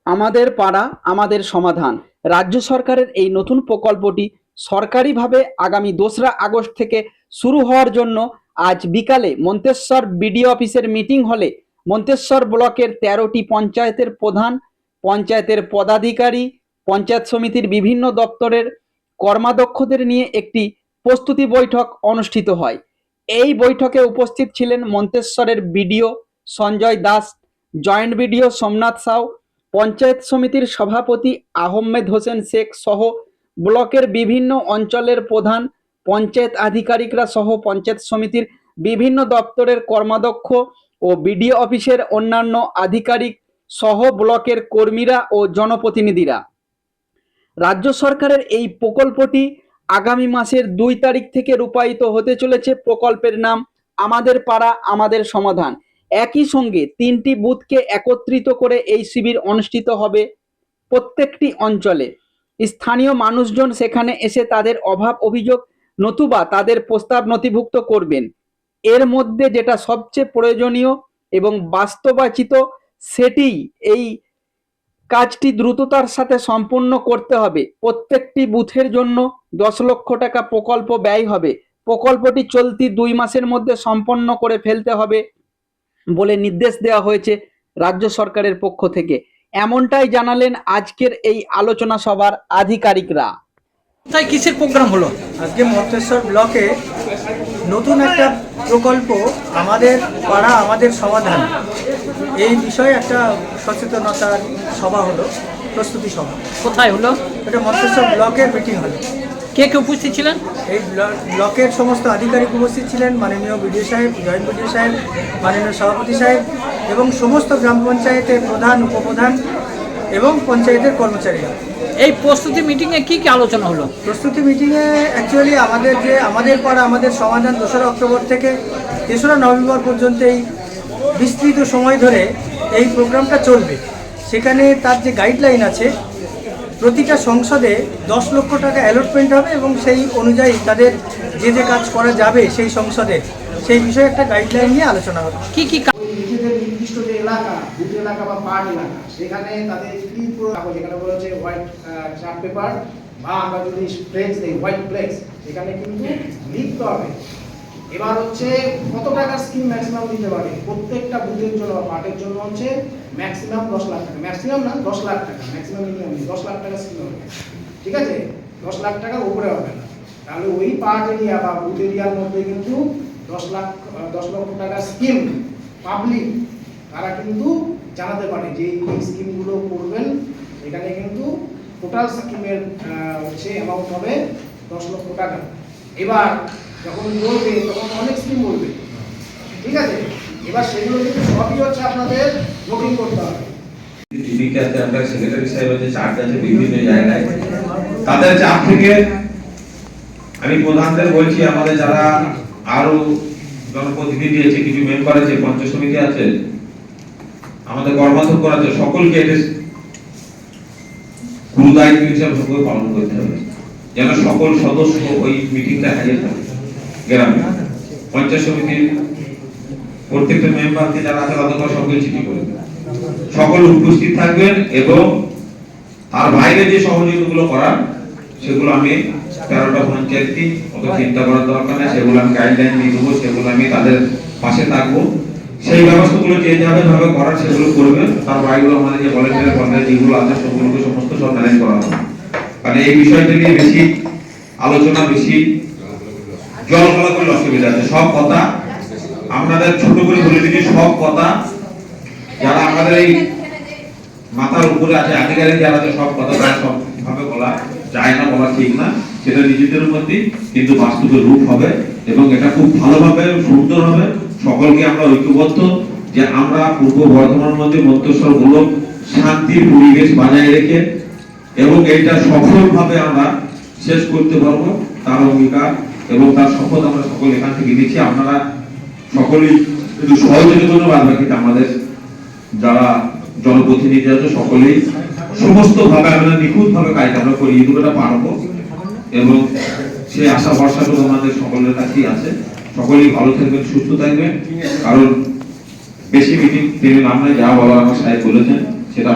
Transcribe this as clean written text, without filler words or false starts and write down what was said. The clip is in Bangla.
আমাদের পাড়া আমাদের সমাধান। রাজ্য সরকারের এই নতুন প্রকল্পটি সরকারিভাবে আগামী 2রা আগস্ট থেকে শুরু হওয়ার জন্য আজ বিকালে মন্তেশ্বর বিডিও অফিসের মিটিং হলে মন্তেশ্বর ব্লকের 13টি পঞ্চায়েতের প্রধান, পঞ্চায়েতের পদাধিকারী, পঞ্চায়েত সমিতির বিভিন্ন দপ্তরের কর্মাধ্যক্ষদের নিয়ে একটি প্রস্তুতি বৈঠক অনুষ্ঠিত হয়। এই বৈঠকে উপস্থিত ছিলেন মন্তেশ্বরের BDO Sanjay Das, joint BDO Somnath Shaw, panchayat সমিতির সভাপতি আহমেদ হোসেন শেখ সহ ব্লকের বিভিন্ন অঞ্চলের প্রধান, পঞ্চায়েত আধিকারিকরা সহ পঞ্চায়েত সমিতির বিভিন্ন দপ্তরের কর্মাধ্যক্ষ ও বিডিও অফিসের অন্যান্য আধিকারিক সহ ব্লকের কর্মীরা ও জনপ্রতিনিধিরা। রাজ্য সরকারের এই প্রকল্পটি আগামী মাসের 2 তারিখ থেকে রূপায়িত হতে চলেছে। প্রকল্পের নাম আমাদের পাড়া আমাদের সমাধান। একই সঙ্গে 3টি বুথকে একত্রিত করে এই শিবির অনুষ্ঠিত হবে প্রত্যেকটি অঞ্চলে। স্থানীয় মানুষজন সেখানে এসে তাদের অভাব অভিযোগ নতুবা তাদের প্রস্তাব নথিভুক্ত করবেন। এর মধ্যে যেটা সবচেয়ে প্রয়োজনীয় এবং বাস্তবায়িত সেটি এই কাজটি দ্রুততার সাথে সম্পন্ন করতে হবে। প্রত্যেকটি বুথের জন্য 10 লক্ষ টাকা প্রকল্প ব্যয় হবে। প্রকল্পটি চলতি 2 মাসের মধ্যে সম্পন্ন করে ফেলতে হবে বলে নির্দেশ দেওয়া হয়েছে রাজ্য সরকারের পক্ষ থেকে। এমনটাই জানালেন আজকের এই আলোচনা সভার আধিকারিকরা। তাই কিসের প্রোগ্রাম হলো? আজকে মন্তেশ্বর ব্লকে নতুন একটা প্রকল্প আমাদের পাড়া আমাদের সমাধান, এই বিষয়ে একটা সচেতনতার সভা হলো, প্রস্তুতি সভা। কোথায় হলো? এটা মন্তেশ্বর ব্লকের মিটিং হলো। কে কে উপস্থিত ছিলেন? এই ব্লকের সমস্ত আধিকারিক উপস্থিত ছিলেন, মাননীয় বিডিও সাহেব, জয়েন্ট বিডিও সাহেব, মাননীয় সভাপতি সাহেব এবং সমস্ত গ্রাম পঞ্চায়েতের প্রধান, উপপ্রধান এবং পঞ্চায়েতের কর্মচারীরা। এই প্রস্তুতি মিটিংয়ে কি কি আলোচনা হলো? প্রস্তুতি মিটিংয়ে অ্যাকচুয়ালি আমাদের পাড়া আমাদের সমাধান 2রা অক্টোবর থেকে 3রা নভেম্বর পর্যন্ত এই বিস্তৃত সময় ধরে এই প্রোগ্রামটা চলবে। সেখানে তার যে গাইডলাইন আছে, প্রতিটা সংসদে 10 লক্ষ টাকা অ্যালটমেন্ট হবে এবং সেই অনুযায়ী তাদের যে কাজ করা যাবে সেই সংসদে, সেই বিষয়ে একটা গাইডলাইন নিয়ে আলোচনা হবে। কি কি নিজেদের নির্দিষ্ট যে এলাকা, বুথ এলাকা বা পার্ট এলাকা, সেখানে তাদের ক্লিন পুরো কাগজ, এখানে বলা হচ্ছে হোয়াইট চার্ট পেপার বা আমরা যদি ফ্লেক্স দিই হোয়াইট ফ্লেক্স, এখানে কিন্তু লিখতে হবে। এবার হচ্ছে কত টাকার স্কিম ম্যাক্সিমাম দিতে পারে প্রত্যেকটা বুথের জন্য বা পার্টের জন্য হচ্ছে ম্যাক্সিমাম 10 লাখ টাকা, ম্যাক্সিমাম না 10 লাখ টাকা, ম্যাক্সিমাম 10 লাখ টাকা স্কিম হবে, ঠিক আছে? 10 লাখ টাকার উপরে হবে না। তাহলে ওই পার্ট এরিয়া বা বুথ এরিয়ার মধ্যে কিন্তু 10 লক্ষ টাকা স্কিম পাবলিক তারা কিন্তু জানাতে পারে যে এই স্কিমগুলো করবেন। এখানে কিন্তু টোটাল স্কিমের হচ্ছে অ্যামাউন্ট হবে 10 লক্ষ টাকা। এবার যখন বলবে তখন অনেক স্কিম বলবে, ঠিক আছে? এবার সেগুলো কিন্তু সবই হচ্ছে আপনাদের নোটিং করতে হবে। সেক্রেটারি সাহেবের চার্জ আছে বিভিন্ন জায়গায়, তাদের চাপ থেকে আমি প্রধানদের বলছি, আমাদের যারা আরো জনপ্রতিনিধি আছে, কিছু মেম্বার আছে, পঞ্চায়েত সমিতি আছে, আমাদের কর্মাধ্যক্ষ আছে, সকলকে এটা গুরু দায়িত্ব হিসাবে সকল পালন করতে হবে যেন সকল সদস্য ওই মিটিংটা হাজির থাকে। গ্রামে পঞ্চায়েত সমিতির প্রত্যেকটা মেম্বারকে যারা আছে তাদের সকল চিঠি করবে, সকল উপস্থিত থাকবেন এবং তার বাইরে যে সহযোগিতাগুলো করার সেগুলো আমি 13টা পঞ্চায়েতকে অত চিন্তা করার দরকার নেই, সেগুলো আমি গাইডলাইন দিয়ে দেবো, সেগুলো আমি তাদের পাশে থাকবো। সেই ব্যবস্থাগুলো যে যাবে ভাবে করার সেগুলো করবেন। তার বাইরেগুলো আমাদের যে ভলেন্টিয়ার কর্মচারী যেগুলো আছে সেগুলোকে সমস্ত সব ম্যানেজ করা হবে। কারণ এই বিষয়টা নিয়ে বেশি আলোচনা, বেশি জল গলা করলে অসুবিধা আছে। সব কথা আপনাদের ছোট করে বলে দিচ্ছি, সব কথা যারা আমাদের এই মাথার উপরে আছে, আধিকারিক যারা আছে, সব কথা সব ভাবে বলা যায় না, বলা ঠিক না। সেটা নিজেদের মধ্যে কিন্তু বাস্তবে রূপ হবে এবং এটা খুব ভালোভাবে সুন্দর হবে। সকলকে আমরা ঐক্যবদ্ধ যে আমরা পূর্ব বর্ধমানের মধ্যে মন্তেশ্বর ব্লক শান্তির পরিবেশ বজায় রেখে এবং এটা সফলভাবে আমরা শেষ করতে পারবো, তার অঙ্গীকার এবং তার শপথ আমরা সকল এখান থেকে দিচ্ছি। আপনারা সকলেই একটু সহযোগিতা করতে পারবেন, কিন্তু আমাদের যারা জনপ্রতিনিধি আছে সকলেই সমস্ত ভাবে আমরা নিখুঁত ভাবে কাজটা আমরা করি, এগুলোটা পারবো এবং সেই আশা ভরসাটুকু আমাদের সকলের কাছেই আছে। সকলেই ভালো থাকবেন, সুস্থ থাকবেন, কারণ বেশি মিটিং টেনে নাম নাই, যা বলার আমার সাহেব বলেছেন সেটা